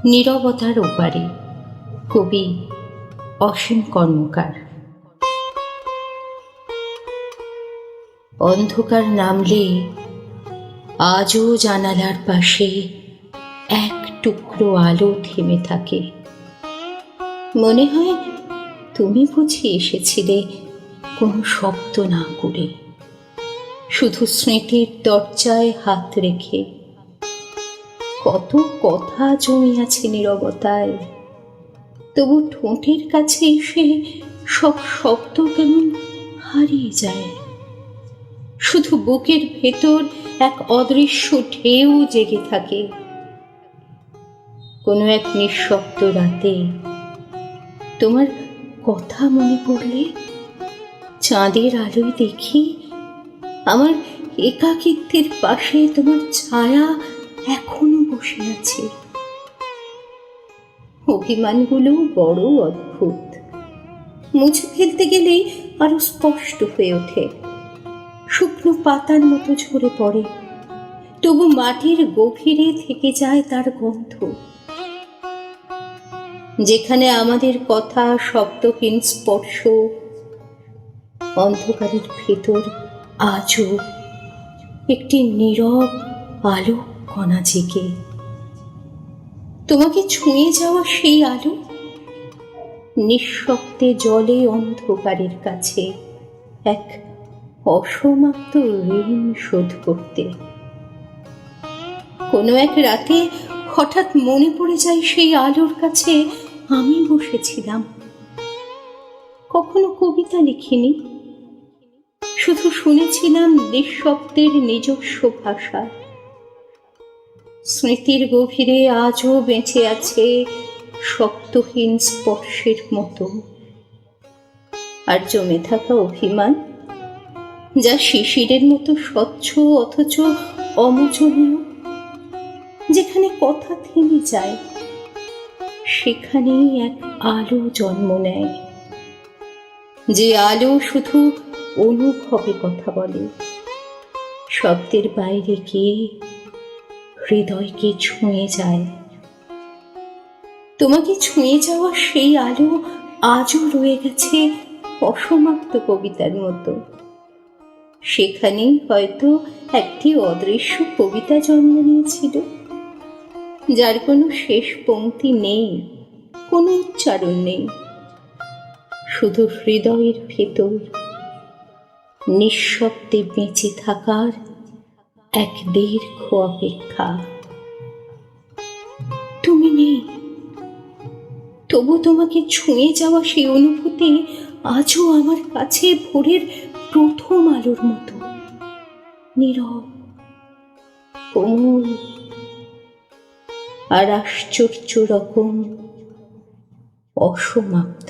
নীরবতার ওপারে, কবি অসীম কর্মকার। অন্ধকার নামলে আজও জানালার পাশে এক টুকরো আলো থেমে থাকে। মনে হয় তুমি বুঝি এসেছিলে কোনো শব্দ না করে, শুধু স্মৃতির দরজায় হাত রেখে। কত কথা জমে আছে নীরবতায়, তবু ঠোঁটের কাছে এসে সব শব্দ কেমন হারিয়ে যায়। শুধু বুকের ভেতর এক অদৃশ্য ঢেউ জেগে থাকে। কোনো এক নিঃশব্দ রাতে তোমার কথা মনে পড়লে চাঁদের আলোয় দেখি আমার একাকিত্বের পাশে তোমার ছায়া এখনো বসে আছে। অভিমানগুলো বড় অদ্ভুত, মুছে ফেলতে গেলেই আরো স্পষ্ট হয়ে ওঠে। শুকনো পাতার মতো ঝরে পড়ে, তবু মাটির গভীরে থেকে যায় তার গন্ধ। যেখানে আমাদের কথা শব্দহীন স্পর্শ, অন্ধকারের ভেতর আজও একটি নীরব আলো কণা জেগে। তোমাকে ছুঁয়ে যাওয়া সেই আলো নিঃশব্দে জলে অন্ধকারের কাছে এক অসমাপ্ত ঋণ শোধ করতে। কোনো এক রাতে হঠাৎ মনে পড়ে যায় সেই আলোর কাছে আমি বসেছিলাম। কখনো কবিতা লিখিনি, শুধু শুনেছিলাম নিঃশব্দের নিজস্ব ভাষা। স্মৃতির গভীরে আজও বেঁচে আছে শব্দহীন স্পর্শের মতো। আর জমে থাকা অভিমান, যা শিশিরের মতো স্বচ্ছ অথচ অমোচনীয়। যেখানে কথা থেমে যায় সেখানেই এক আলো জন্ম নেয়, যে আলো শুধু অনুভবে কথা বলে, শব্দের বাইরে গিয়ে হৃদয়কে ছুঁয়ে যায়। তোমাকে ছুঁয়ে যাওয়া সেই আলো আজও রয়ে গেছে অসমাপ্ত কবিতার মতো। সেখানেই হয়তো একটি অদৃশ্য কবিতা জন্ম নিয়েছিল, যার কোনো শেষ পংক্তি নেই, কোনো উচ্চারণ নেই, শুধু হৃদয়ের ভেতর নিঃশব্দে বেঁচে থাকার এক দীর্ঘ অপেক্ষা। তুমি নেই, তবু তোমাকে ছুঁয়ে যাওয়া সেই অনুভূতি আজও আমার কাছে ভোরের প্রথম আলোর মতো, নীরব, কোমল আর আশ্চর্য রকম অসমাপ্ত।